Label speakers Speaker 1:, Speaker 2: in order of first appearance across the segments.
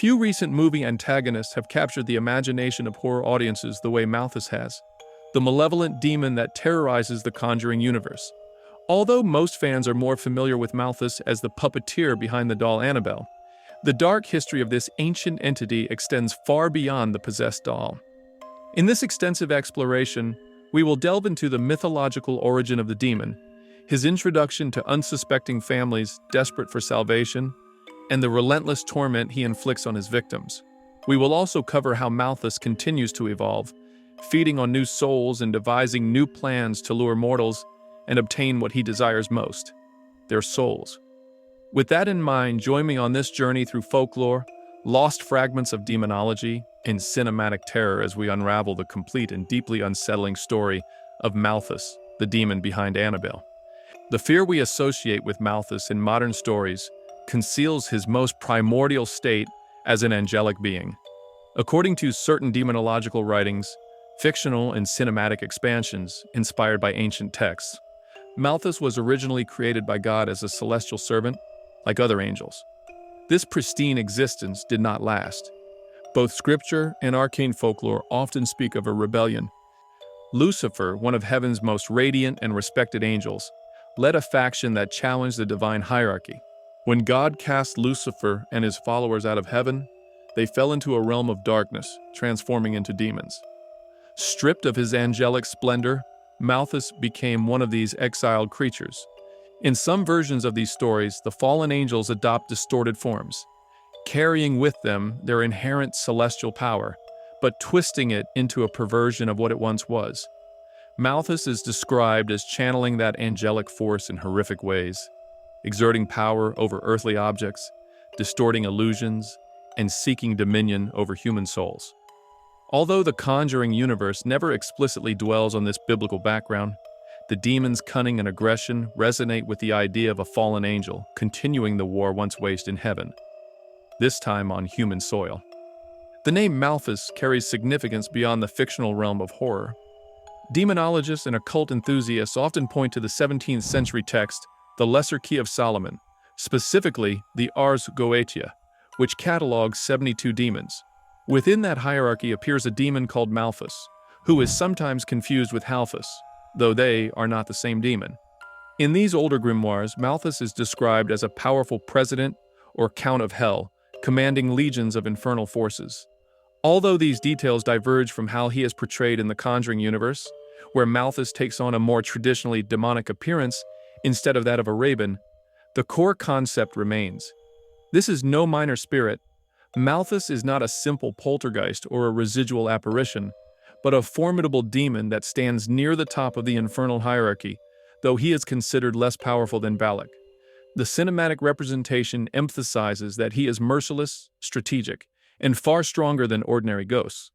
Speaker 1: Few recent movie antagonists have captured the imagination of horror audiences the way Malthus has, the malevolent demon that terrorizes the Conjuring Universe. Although most fans are more familiar with Malthus as the puppeteer behind the doll Annabelle, the dark history of this ancient entity extends far beyond the possessed doll. In this extensive exploration, we will delve into the mythological origin of the demon, his introduction to unsuspecting families desperate for salvation, and the relentless torment he inflicts on his victims. We will also cover how Malthus continues to evolve, feeding on new souls and devising new plans to lure mortals and obtain what he desires most, their souls. With that in mind, join me on this journey through folklore, lost fragments of demonology, and cinematic terror as we unravel the complete and deeply unsettling story of Malthus, the demon behind Annabelle. The fear we associate with Malthus in modern stories conceals his most primordial state as an angelic being. According to certain demonological writings, fictional and cinematic expansions inspired by ancient texts, Malthus was originally created by God as a celestial servant, like other angels. This pristine existence did not last. Both scripture and arcane folklore often speak of a rebellion. Lucifer, one of heaven's most radiant and respected angels, led a faction that challenged the divine hierarchy. When God cast Lucifer and his followers out of heaven, they fell into a realm of darkness, transforming into demons. Stripped of his angelic splendor, Malthus became one of these exiled creatures. In some versions of these stories, the fallen angels adopt distorted forms, carrying with them their inherent celestial power, but twisting it into a perversion of what it once was. Malthus is described as channeling that angelic force in horrific ways, exerting power over earthly objects, distorting illusions, and seeking dominion over human souls. Although the Conjuring Universe never explicitly dwells on this biblical background, the demon's cunning and aggression resonate with the idea of a fallen angel continuing the war once waged in heaven, this time on human soil. The name Malthus carries significance beyond the fictional realm of horror. Demonologists and occult enthusiasts often point to the 17th century text, the Lesser Key of Solomon, specifically the Ars Goetia, which catalogues 72 demons. Within that hierarchy appears a demon called Malthus, who is sometimes confused with Halphus, though they are not the same demon. In these older grimoires, Malthus is described as a powerful president or count of hell, commanding legions of infernal forces. Although these details diverge from how he is portrayed in the Conjuring Universe, where Malthus takes on a more traditionally demonic appearance instead of that of a raven, the core concept remains. This is no minor spirit. Malthus is not a simple poltergeist or a residual apparition, but a formidable demon that stands near the top of the infernal hierarchy, though he is considered less powerful than Balak. The cinematic representation emphasizes that he is merciless, strategic, and far stronger than ordinary ghosts.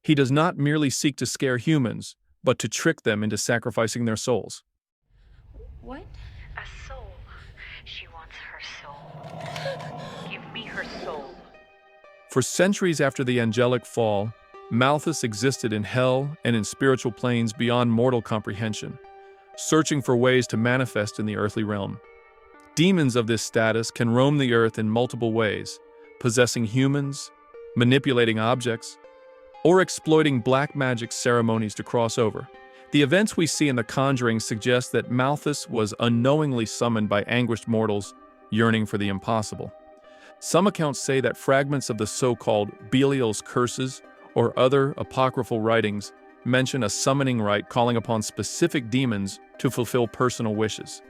Speaker 1: He does not merely seek to scare humans, but to trick them into sacrificing their souls.
Speaker 2: What?
Speaker 3: A soul. She wants her soul. Give me her soul.
Speaker 1: For centuries after the angelic fall, Malthus existed in hell and in spiritual planes beyond mortal comprehension, searching for ways to manifest in the earthly realm. Demons of this status can roam the earth in multiple ways, possessing humans, manipulating objects, or exploiting black magic ceremonies to cross over. The events we see in The Conjuring suggest that Malthus was unknowingly summoned by anguished mortals yearning for the impossible. Some accounts say that fragments of the so-called Belial's curses or other apocryphal writings mention a summoning rite calling upon specific demons to fulfill personal wishes.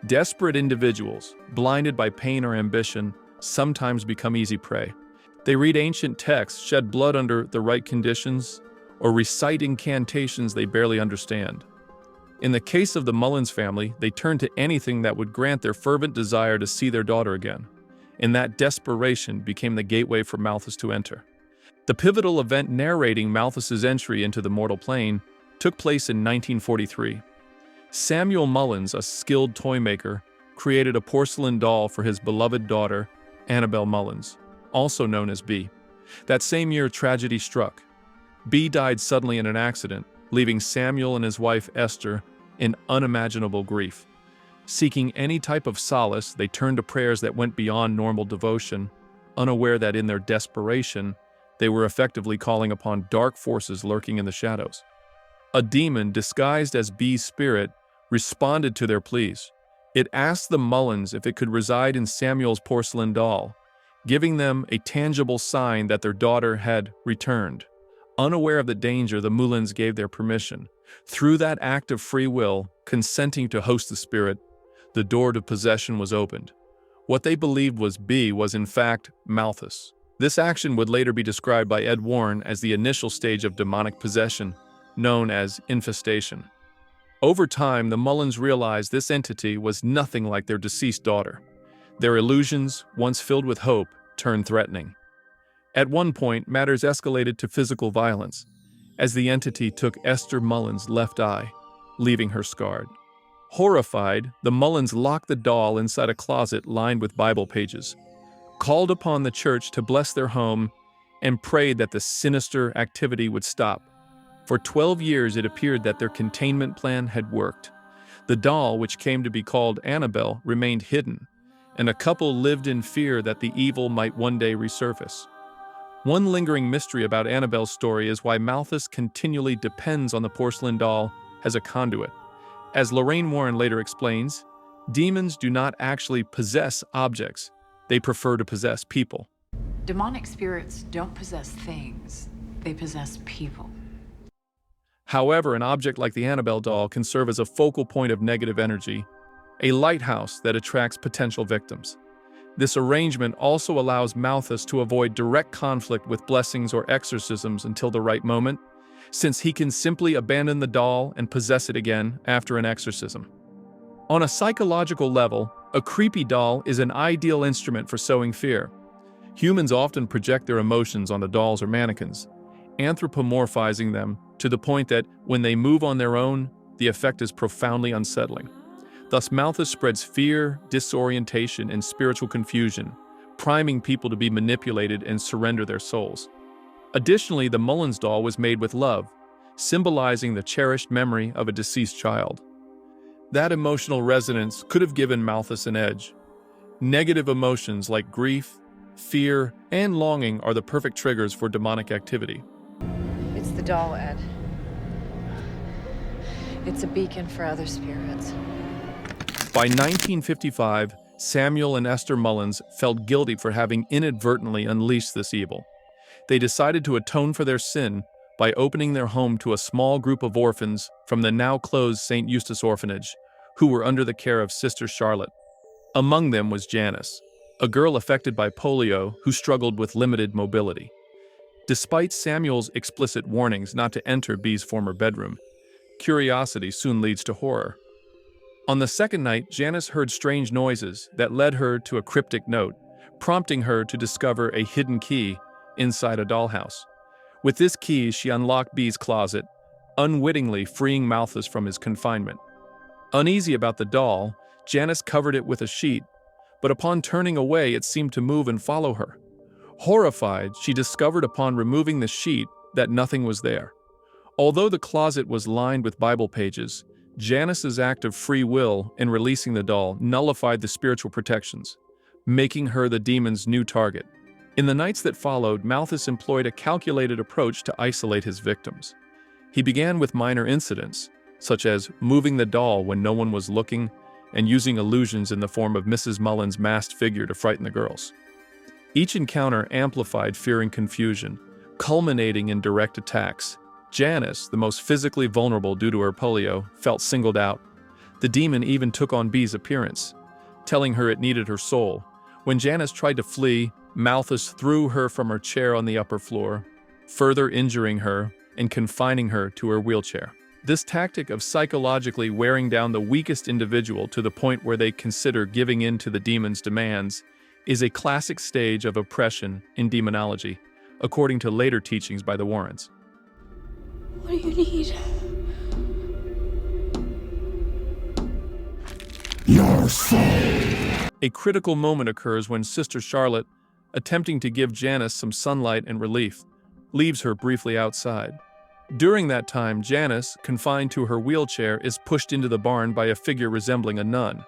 Speaker 1: Desperate individuals, blinded by pain or ambition, sometimes become easy prey. They read ancient texts, shed blood under the right conditions, or recite incantations they barely understand. In the case of the Mullins family, they turned to anything that would grant their fervent desire to see their daughter again. And that desperation became the gateway for Malthus to enter. The pivotal event narrating Malthus's entry into the mortal plane took place in 1943. Samuel Mullins, a skilled toy maker, created a porcelain doll for his beloved daughter, Annabelle Mullins, also known as B. That same year, tragedy struck. B died suddenly in an accident, leaving Samuel and his wife Esther in unimaginable grief. Seeking any type of solace, they turned to prayers that went beyond normal devotion, unaware that in their desperation, they were effectively calling upon dark forces lurking in the shadows. A demon disguised as Bee's spirit responded to their pleas. It asked the Mullins if it could reside in Samuel's porcelain doll, giving them a tangible sign that their daughter had returned. Unaware of the danger, the Mullins gave their permission. Through that act of free will, consenting to host the spirit, the door to possession was opened. What they believed was Bee was in fact Malthus. This action would later be described by Ed Warren as the initial stage of demonic possession, known as infestation. Over time, the Mullins realized this entity was nothing like their deceased daughter. Their illusions, once filled with hope, turned threatening. At one point, matters escalated to physical violence, as the entity took Esther Mullins' left eye, leaving her scarred. Horrified, the Mullins locked the doll inside a closet lined with Bible pages, called upon the church to bless their home, and prayed that the sinister activity would stop. For 12 years, it appeared that their containment plan had worked. The doll, which came to be called Annabelle, remained hidden, and a couple lived in fear that the evil might one day resurface. One lingering mystery about Annabelle's story is why Malthus continually depends on the porcelain doll as a conduit. As Lorraine Warren later explains, demons do not actually possess objects, they prefer to possess people.
Speaker 2: Demonic spirits don't possess things, they possess people.
Speaker 1: However, an object like the Annabelle doll can serve as a focal point of negative energy, a lighthouse that attracts potential victims. This arrangement also allows Malthus to avoid direct conflict with blessings or exorcisms until the right moment, since he can simply abandon the doll and possess it again after an exorcism. On a psychological level, a creepy doll is an ideal instrument for sowing fear. Humans often project their emotions onto dolls or mannequins, anthropomorphizing them to the point that when they move on their own, the effect is profoundly unsettling. Thus, Malthus spreads fear, disorientation, and spiritual confusion, priming people to be manipulated and surrender their souls. Additionally, the Mullins doll was made with love, symbolizing the cherished memory of a deceased child. That emotional resonance could have given Malthus an edge. Negative emotions like grief, fear, and longing are the perfect triggers for demonic activity.
Speaker 2: It's the doll, Ed. It's a beacon for other spirits.
Speaker 1: By 1955, Samuel and Esther Mullins felt guilty for having inadvertently unleashed this evil. They decided to atone for their sin by opening their home to a small group of orphans from the now-closed St. Eustace Orphanage, who were under the care of Sister Charlotte. Among them was Janice, a girl affected by polio who struggled with limited mobility. Despite Samuel's explicit warnings not to enter Bee's former bedroom, curiosity soon leads to horror. On the second night, Janice heard strange noises that led her to a cryptic note, prompting her to discover a hidden key inside a dollhouse. With this key, she unlocked Bee's closet, unwittingly freeing Malthus from his confinement. Uneasy about the doll, Janice covered it with a sheet, but upon turning away, it seemed to move and follow her. Horrified, she discovered upon removing the sheet that nothing was there. Although the closet was lined with Bible pages, Janice's act of free will in releasing the doll nullified the spiritual protections, making her the demon's new target. In the nights that followed, Malthus employed a calculated approach to isolate his victims. He began with minor incidents, such as moving the doll when no one was looking and using illusions in the form of Mrs. Mullins' masked figure to frighten the girls. Each encounter amplified fear and confusion, culminating in direct attacks. Janice, the most physically vulnerable due to her polio, felt singled out. The demon even took on Bee's appearance, telling her it needed her soul. When Janice tried to flee, Malthus threw her from her chair on the upper floor, further injuring her and confining her to her wheelchair. This tactic of psychologically wearing down the weakest individual to the point where they consider giving in to the demon's demands is a classic stage of oppression in demonology, according to later teachings by the Warrens.
Speaker 4: What do you need?
Speaker 5: Your soul.
Speaker 1: A critical moment occurs when Sister Charlotte, attempting to give Janice some sunlight and relief, leaves her briefly outside. During that time, Janice, confined to her wheelchair, is pushed into the barn by a figure resembling a nun.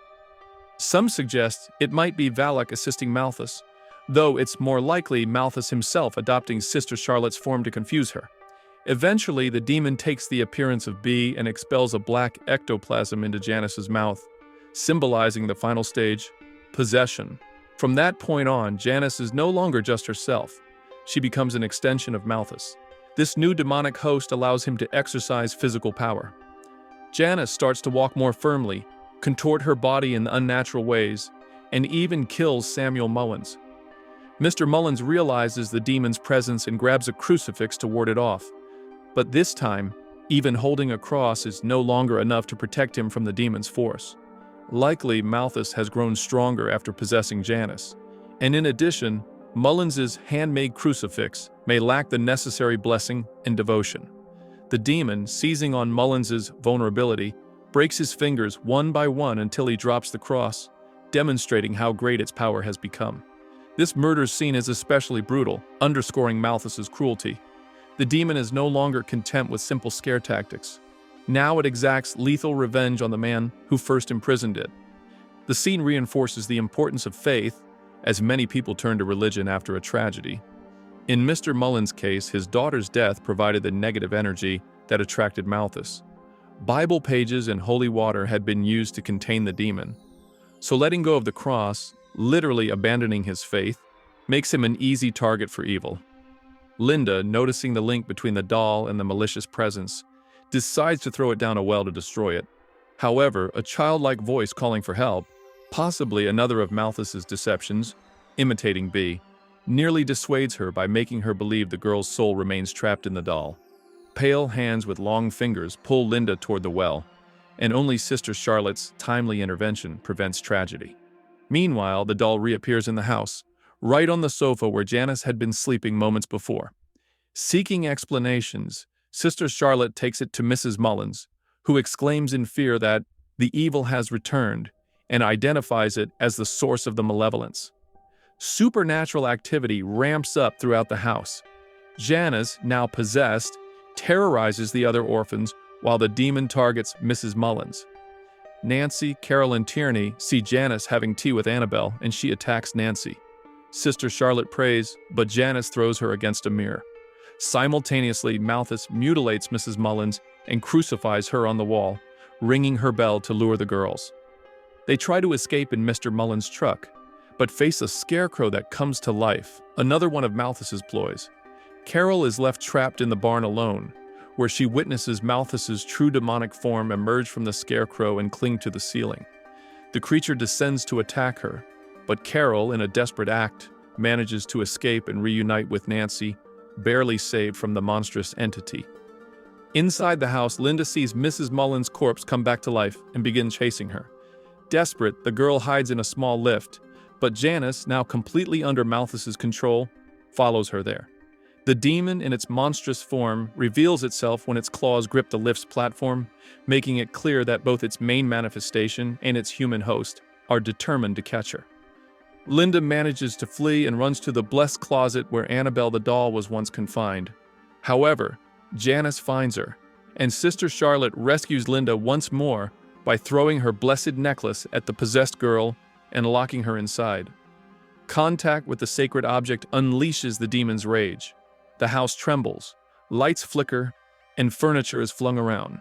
Speaker 1: Some suggest it might be Valak assisting Malthus, though it's more likely Malthus himself adopting Sister Charlotte's form to confuse her. Eventually, the demon takes the appearance of B and expels a black ectoplasm into Janice's mouth, symbolizing the final stage, possession. From that point on, Janice is no longer just herself. She becomes an extension of Malthus. This new demonic host allows him to exercise physical power. Janice starts to walk more firmly, contort her body in unnatural ways, and even kills Samuel Mullins. Mr. Mullins realizes the demon's presence and grabs a crucifix to ward it off. But this time, even holding a cross is no longer enough to protect him from the demon's force. Likely, Malthus has grown stronger after possessing Janice. And in addition, Mullins's handmade crucifix may lack the necessary blessing and devotion. The demon, seizing on Mullins's vulnerability, breaks his fingers one by one until he drops the cross, demonstrating how great its power has become. This murder scene is especially brutal, underscoring Malthus's cruelty. The demon is no longer content with simple scare tactics. Now it exacts lethal revenge on the man who first imprisoned it. The scene reinforces the importance of faith, as many people turn to religion after a tragedy. In Mr. Mullins' case, his daughter's death provided the negative energy that attracted Malthus. Bible pages and holy water had been used to contain the demon. So letting go of the cross, literally abandoning his faith, makes him an easy target for evil. Linda, noticing the link between the doll and the malicious presence, decides to throw it down a well to destroy it. However, a childlike voice calling for help, possibly another of Malthus's deceptions, imitating B, nearly dissuades her by making her believe the girl's soul remains trapped in the doll. Pale hands with long fingers pull Linda toward the well, and only Sister Charlotte's timely intervention prevents tragedy. Meanwhile, the doll reappears in the house, right on the sofa where Janice had been sleeping moments before. Seeking explanations, Sister Charlotte takes it to Mrs. Mullins, who exclaims in fear that the evil has returned and identifies it as the source of the malevolence. Supernatural activity ramps up throughout the house. Janice, now possessed, terrorizes the other orphans while the demon targets Mrs. Mullins. Nancy, Carol, and Tierney see Janice having tea with Annabelle, and she attacks Nancy. Sister Charlotte prays, but Janice throws her against a mirror. Simultaneously, Malthus mutilates Mrs. Mullins and crucifies her on the wall, ringing her bell to lure the girls. They try to escape in Mr. Mullins' truck, but face a scarecrow that comes to life, another one of Malthus's ploys. Carol is left trapped in the barn alone, where she witnesses Malthus's true demonic form emerge from the scarecrow and cling to the ceiling. The creature descends to attack her, but Carol, in a desperate act, manages to escape and reunite with Nancy, barely saved from the monstrous entity. Inside the house, Linda sees Mrs. Mullins' corpse come back to life and begin chasing her. Desperate, the girl hides in a small lift, but Janice, now completely under Malthus's control, follows her there. The demon, in its monstrous form, reveals itself when its claws grip the lift's platform, making it clear that both its main manifestation and its human host are determined to catch her. Linda manages to flee and runs to the blessed closet where Annabelle the doll was once confined. However, Janice finds her, and Sister Charlotte rescues Linda once more by throwing her blessed necklace at the possessed girl and locking her inside. Contact with the sacred object unleashes the demon's rage. The house trembles, lights flicker, and furniture is flung around.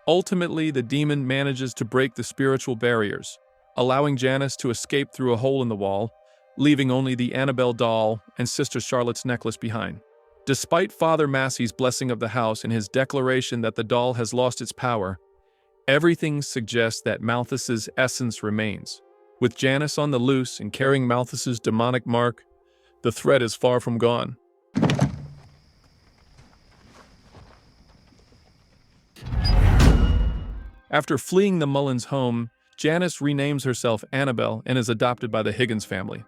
Speaker 1: Ultimately, the demon manages to break the spiritual barriers, allowing Janice to escape through a hole in the wall, leaving only the Annabelle doll and Sister Charlotte's necklace behind. Despite Father Massey's blessing of the house and his declaration that the doll has lost its power, everything suggests that Malthus's essence remains. With Janice on the loose and carrying Malthus's demonic mark, the threat is far from gone. After fleeing the Mullins home, Janice renames herself Annabelle and is adopted by the Higgins family.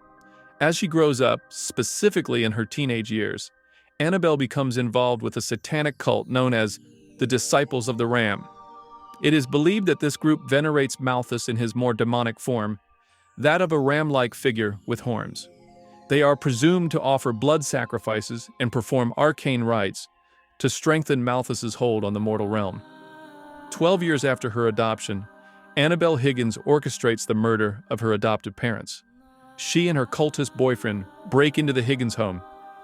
Speaker 1: As she grows up, specifically in her teenage years, Annabelle becomes involved with a satanic cult known as the Disciples of the Ram. It is believed that this group venerates Malthus in his more demonic form, that of a ram-like figure with horns. They are presumed to offer blood sacrifices and perform arcane rites to strengthen Malthus's hold on the mortal realm. 12 years after her adoption, Annabelle Higgins orchestrates the murder of her adopted parents. she and her cultist boyfriend break into the Higgins home,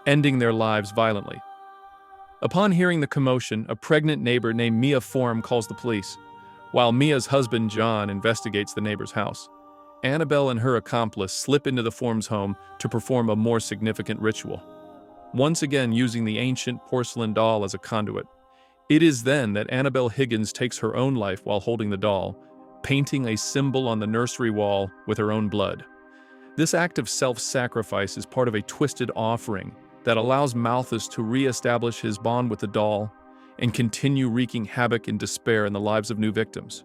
Speaker 1: ending their lives violently. Upon hearing the commotion, a pregnant neighbor named Mia Form calls the police, while Mia's husband John investigates the neighbor's house. Annabelle and her accomplice slip into the Form's home to perform a more significant ritual, once again using the ancient porcelain doll as a conduit. It is then that Annabelle Higgins takes her own life while holding the doll, painting a symbol on the nursery wall with her own blood. This act of self-sacrifice is part of a twisted offering that allows Malthus to re-establish his bond with the doll and continue wreaking havoc and despair in the lives of new victims.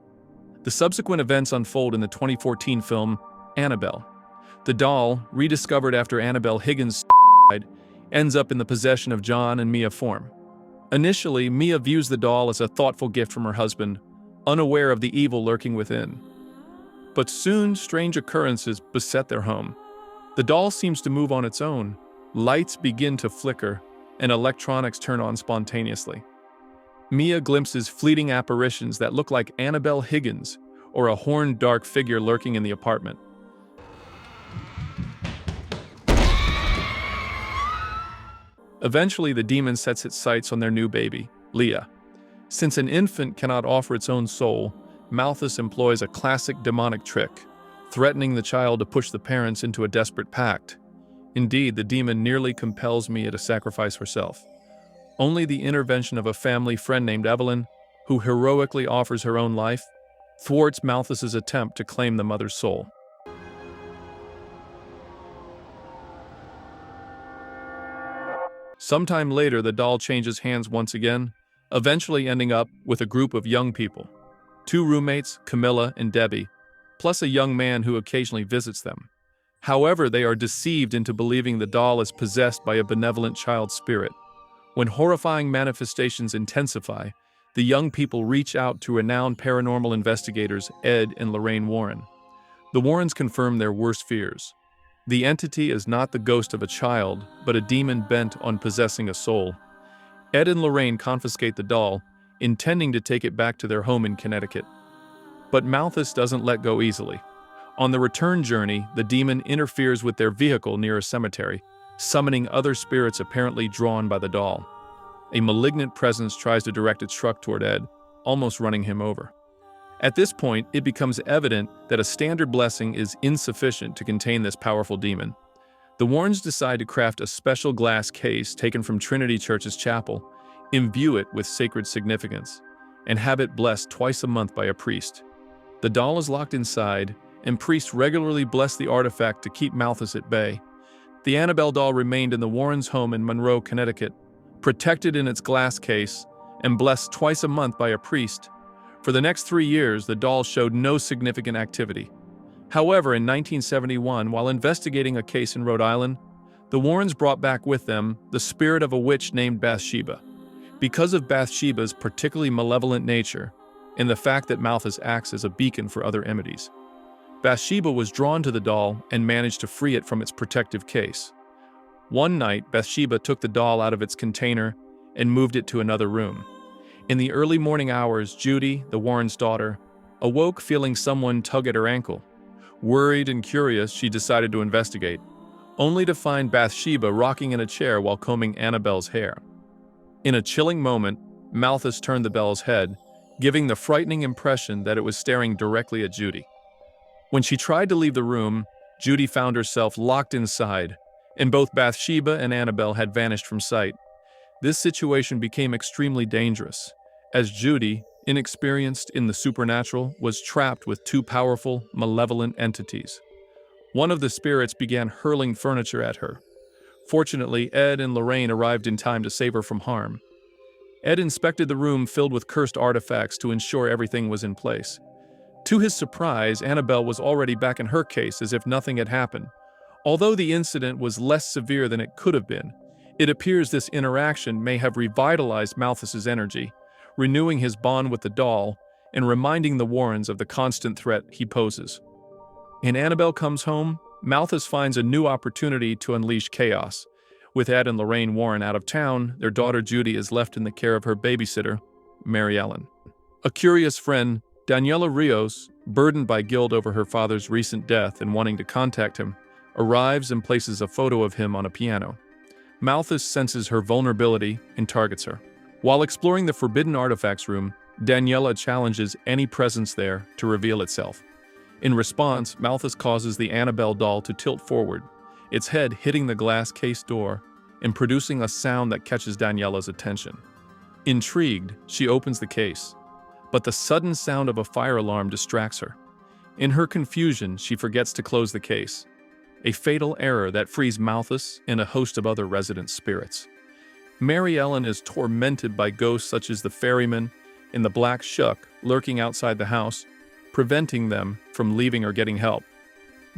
Speaker 1: The subsequent events unfold in the 2014 film Annabelle. The doll, rediscovered after Annabelle Higgins died, ends up in the possession of John and Mia Form. Initially, Mia views the doll as a thoughtful gift from her husband, unaware of the evil lurking within. But soon, strange occurrences beset their home. The doll seems to move on its own, lights begin to flicker, and electronics turn on spontaneously. Mia glimpses fleeting apparitions that look like Annabelle Higgins or a horned dark figure lurking in the apartment. Eventually, the demon sets its sights on their new baby, Leah. Since an infant cannot offer its own soul, Malthus employs a classic demonic trick, threatening the child to push the parents into a desperate pact. Indeed, the demon nearly compels Mia to sacrifice herself. Only the intervention of a family friend named Evelyn, who heroically offers her own life, thwarts Malthus's attempt to claim the mother's soul. Sometime later, the doll changes hands once again, eventually ending up with a group of young people. 2 roommates, Camilla and Debbie, plus a young man who occasionally visits them. However, they are deceived into believing the doll is possessed by a benevolent child spirit. When horrifying manifestations intensify, the young people reach out to renowned paranormal investigators Ed and Lorraine Warren. The Warrens confirm their worst fears. The entity is not the ghost of a child, but a demon bent on possessing a soul. Ed and Lorraine confiscate the doll, intending to take it back to their home in Connecticut. But Malthus doesn't let go easily. On the return journey, the demon interferes with their vehicle near a cemetery, summoning other spirits apparently drawn by the doll. A malignant presence tries to direct its truck toward Ed, almost running him over. At this point, it becomes evident that a standard blessing is insufficient to contain this powerful demon. The Warrens decide to craft a special glass case taken from Trinity Church's chapel, imbue it with sacred significance, and have it blessed twice a month by a priest. The doll is locked inside, and priests regularly bless the artifact to keep Malthus at bay. The Annabelle doll remained in the Warrens' home in Monroe, Connecticut, protected in its glass case and blessed twice a month by a priest. For the next 3 years, the doll showed no significant activity. However, in 1971, while investigating a case in Rhode Island, the Warrens brought back with them the spirit of a witch named Bathsheba. Because of Bathsheba's particularly malevolent nature and the fact that Malthus acts as a beacon for other entities, Bathsheba was drawn to the doll and managed to free it from its protective case. One night, Bathsheba took the doll out of its container and moved it to another room. In the early morning hours, Judy, the Warrens' daughter, awoke feeling someone tug at her ankle. Worried and curious, she decided to investigate, only to find Bathsheba rocking in a chair while combing Annabelle's hair. In a chilling moment, Malthus turned the doll's head, giving the frightening impression that it was staring directly at Judy. When she tried to leave the room, Judy found herself locked inside, and both Bathsheba and Annabelle had vanished from sight. This situation became extremely dangerous, as Judy, inexperienced in the supernatural, was trapped with 2 powerful, malevolent entities. One of the spirits began hurling furniture at her. Fortunately, Ed and Lorraine arrived in time to save her from harm. Ed inspected the room filled with cursed artifacts to ensure everything was in place. To his surprise, Annabelle was already back in her case as if nothing had happened. Although the incident was less severe than it could have been, it appears this interaction may have revitalized Malthus's energy, renewing his bond with the doll and reminding the Warrens of the constant threat he poses. In Annabelle Comes Home, Malthus finds a new opportunity to unleash chaos. With Ed and Lorraine Warren out of town, their daughter Judy is left in the care of her babysitter, Mary Ellen. A curious friend, Daniela Rios, burdened by guilt over her father's recent death and wanting to contact him, arrives and places a photo of him on a piano. Malthus senses her vulnerability and targets her. While exploring the Forbidden Artifacts room, Daniela challenges any presence there to reveal itself. In response, Malthus causes the Annabelle doll to tilt forward, its head hitting the glass case door and producing a sound that catches Daniela's attention. Intrigued, she opens the case, but the sudden sound of a fire alarm distracts her. In her confusion, she forgets to close the case, a fatal error that frees Malthus and a host of other resident spirits. Mary Ellen is tormented by ghosts such as the ferryman and the black shuck lurking outside the house, preventing them from leaving or getting help.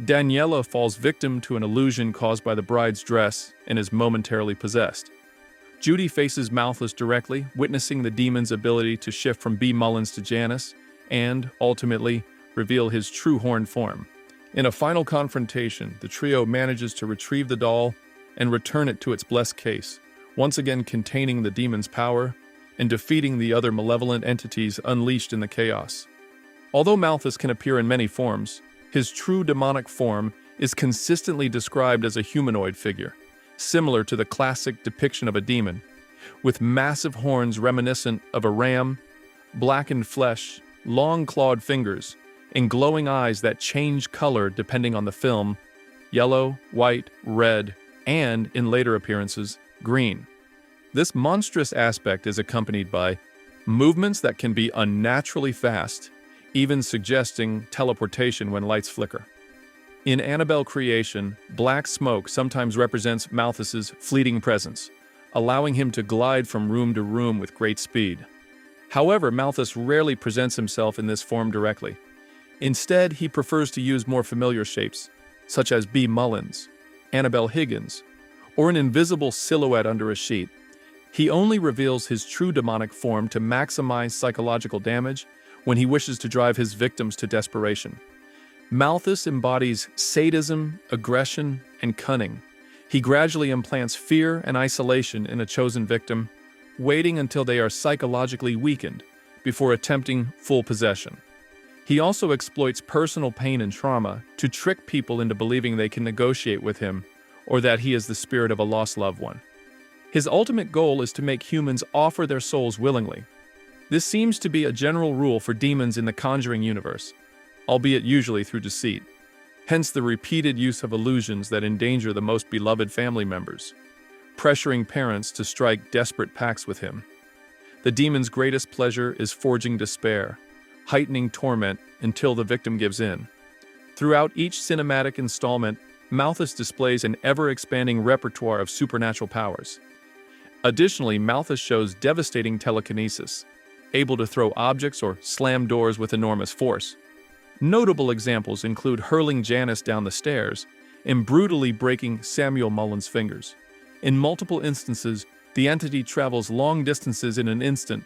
Speaker 1: Daniela falls victim to an illusion caused by the bride's dress and is momentarily possessed. Judy faces Malthus directly, witnessing the demon's ability to shift from B. Mullins to Janice and, ultimately, reveal his true horned form. In a final confrontation, the trio manages to retrieve the doll and return it to its blessed case, once again containing the demon's power and defeating the other malevolent entities unleashed in the chaos. Although Malthus can appear in many forms, his true demonic form is consistently described as a humanoid figure, similar to the classic depiction of a demon, with massive horns reminiscent of a ram, blackened flesh, long clawed fingers, and glowing eyes that change color depending on the film: yellow, white, red, and, in later appearances, green. This monstrous aspect is accompanied by movements that can be unnaturally fast, even suggesting teleportation when lights flicker. In Annabelle creation, black smoke sometimes represents Malthus's fleeting presence, allowing him to glide from room to room with great speed. However, Malthus rarely presents himself in this form directly. Instead, he prefers to use more familiar shapes, such as B. Mullins, Annabelle Higgins, or an invisible silhouette under a sheet. He only reveals his true demonic form to maximize psychological damage when he wishes to drive his victims to desperation. Malthus embodies sadism, aggression, and cunning. He gradually implants fear and isolation in a chosen victim, waiting until they are psychologically weakened before attempting full possession. He also exploits personal pain and trauma to trick people into believing they can negotiate with him or that he is the spirit of a lost loved one. His ultimate goal is to make humans offer their souls willingly. This seems to be a general rule for demons in the Conjuring Universe, albeit usually through deceit. Hence the repeated use of illusions that endanger the most beloved family members, pressuring parents to strike desperate pacts with him. The demon's greatest pleasure is forging despair, heightening torment until the victim gives in. Throughout each cinematic installment, Malthus displays an ever-expanding repertoire of supernatural powers. Additionally, Malthus shows devastating telekinesis, able to throw objects or slam doors with enormous force. Notable examples include hurling Janice down the stairs and brutally breaking Samuel Mullins' fingers. In multiple instances, the entity travels long distances in an instant,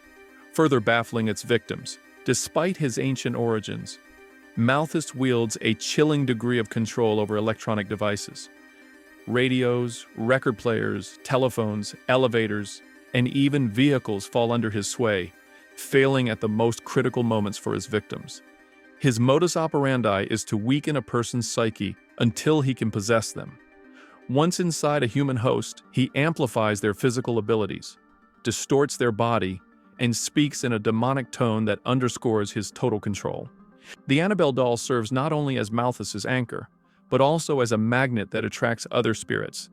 Speaker 1: further baffling its victims. Despite his ancient origins, Malthus wields a chilling degree of control over electronic devices. Radios, record players, telephones, elevators, and even vehicles fall under his sway, failing at the most critical moments for his victims. His modus operandi is to weaken a person's psyche until he can possess them. Once inside a human host, he amplifies their physical abilities, distorts their body, and speaks in a demonic tone that underscores his total control. The Annabelle doll serves not only as Malthus's anchor, but also as a magnet that attracts other spirits.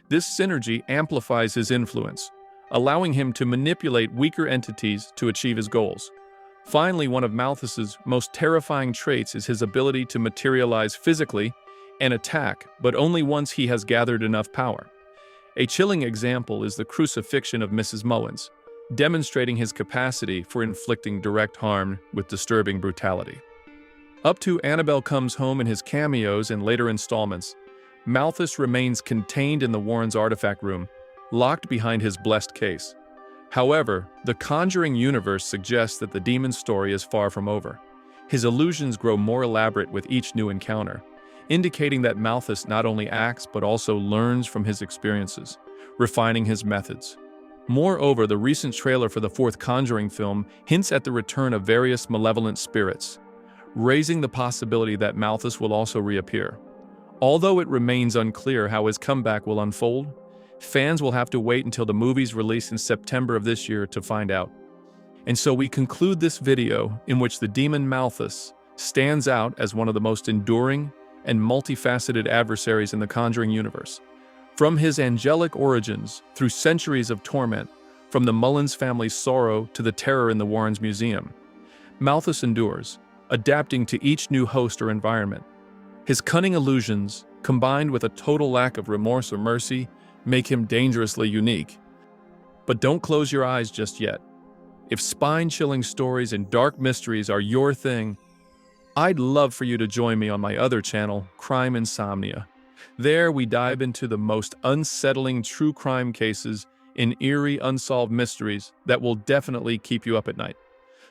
Speaker 1: This synergy amplifies his influence, allowing him to manipulate weaker entities to achieve his goals. Finally, one of Malthus's most terrifying traits is his ability to materialize physically and attack, but only once he has gathered enough power. A chilling example is the crucifixion of Mrs. Mullins, demonstrating his capacity for inflicting direct harm with disturbing brutality. Up to Annabelle Comes Home in his cameos and later installments, Malthus remains contained in the Warrens' artifact room, locked behind his blessed case. However, the Conjuring Universe suggests that the demon's story is far from over. His illusions grow more elaborate with each new encounter, indicating that Malthus not only acts but also learns from his experiences, refining his methods. Moreover, the recent trailer for the fourth Conjuring film hints at the return of various malevolent spirits, raising the possibility that Malthus will also reappear. Although it remains unclear how his comeback will unfold, fans will have to wait until the movie's release in September of this year to find out. And so we conclude this video in which the demon Malthus stands out as one of the most enduring and multifaceted adversaries in the Conjuring universe. From his angelic origins through centuries of torment, from the Mullins family's sorrow to the terror in the Warrens Museum, Malthus endures, adapting to each new host or environment. His cunning illusions, combined with a total lack of remorse or mercy, make him dangerously unique. But don't close your eyes just yet. If spine-chilling stories and dark mysteries are your thing, I'd love for you to join me on my other channel, Crime Insomnia. There we dive into the most unsettling true crime cases in eerie unsolved mysteries that will definitely keep you up at night.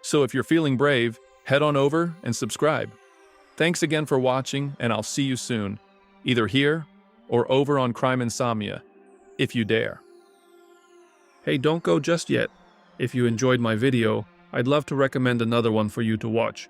Speaker 1: So if you're feeling brave, head on over and subscribe. Thanks again for watching, and I'll see you soon, either here or over on Crime Insomnia, if you dare. Hey, don't go just yet. If you enjoyed my video, I'd love to recommend another one for you to watch.